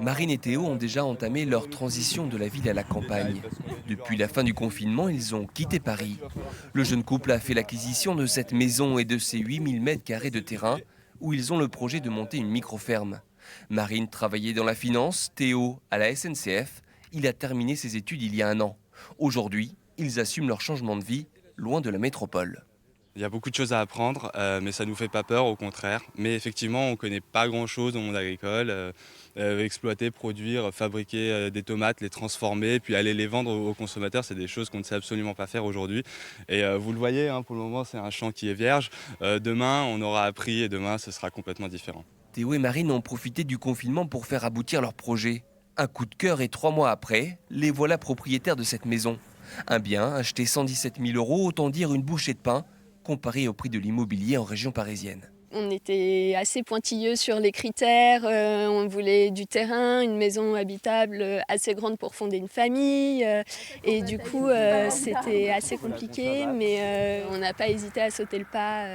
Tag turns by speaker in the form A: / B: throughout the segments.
A: Marine et Théo ont déjà entamé leur transition de la ville à la campagne. Depuis la fin du confinement, ils ont quitté Paris. Le jeune couple a fait l'acquisition de cette maison et de ses 8000 mètres carrés de terrain où ils ont le projet de monter une micro-ferme. Marine travaillait dans la finance, Théo à la SNCF. Il a terminé ses études il y a un an. Aujourd'hui, ils assument leur changement de vie loin de la métropole.
B: Il y a beaucoup de choses à apprendre, mais ça ne nous fait pas peur, au contraire. Mais effectivement, on ne connaît pas grand-chose au monde agricole. Exploiter, produire, fabriquer des tomates, les transformer, puis aller les vendre aux consommateurs, c'est des choses qu'on ne sait absolument pas faire aujourd'hui. Et vous le voyez, hein, pour le moment, c'est un champ qui est vierge. Demain, on aura appris et demain, ce sera complètement différent.
A: Théo et Marine ont profité du confinement pour faire aboutir leur projet. Un coup de cœur et 3 mois après, les voilà propriétaires de cette maison. Un bien acheté 117 000 €, autant dire une bouchée de pain, comparé au prix de l'immobilier en région parisienne.
C: On était assez pointilleux sur les critères, on voulait du terrain, une maison habitable assez grande pour fonder une famille. Et du coup, c'était assez compliqué, mais on n'a pas hésité à sauter le pas.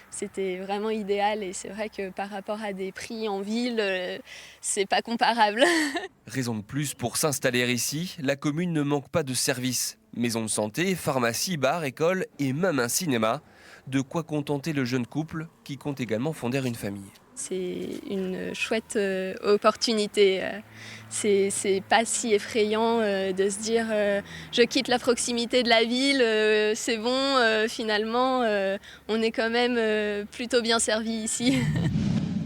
C: C'était vraiment idéal et c'est vrai que par rapport à des prix en ville, c'est pas comparable.
A: Raison de plus pour s'installer ici, la commune ne manque pas de services. Maison de santé, pharmacie, bar, école et même un cinéma. De quoi contenter le jeune couple qui compte également fonder une famille.
C: C'est une chouette opportunité. C'est pas si effrayant de se dire je quitte la proximité de la ville, c'est bon, finalement on est quand même plutôt bien servi ici.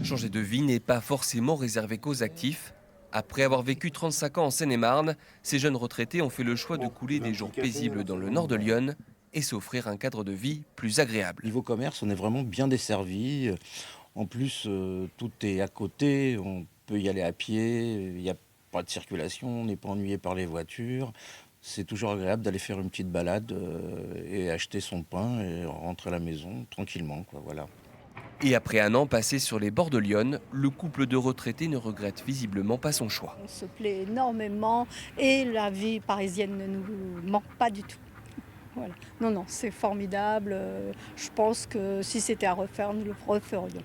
A: Changer de vie n'est pas forcément réservé qu'aux actifs. Après avoir vécu 35 ans en Seine-et-Marne, ces jeunes retraités ont fait le choix de couler des jours paisibles dans le nord de Lyon et s'offrir un cadre de vie plus agréable.
D: Niveau commerce, on est vraiment bien desservi. En plus, tout est à côté, on peut y aller à pied, il n'y a pas de circulation, on n'est pas ennuyé par les voitures. C'est toujours agréable d'aller faire une petite balade et acheter son pain et rentrer à la maison tranquillement, quoi, voilà.
A: Et après un an passé sur les bords de Lyon, le couple de retraités ne regrette visiblement pas son choix.
E: On se plaît énormément et la vie parisienne ne nous manque pas du tout. Voilà. Non, non, c'est formidable. Je pense que si c'était à refaire, nous le referions.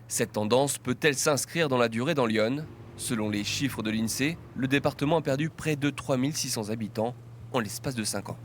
A: Cette tendance peut-elle s'inscrire dans la durée dans Lyon? Selon les chiffres de l'INSEE, le département a perdu près de 3600 habitants en l'espace de 5 ans.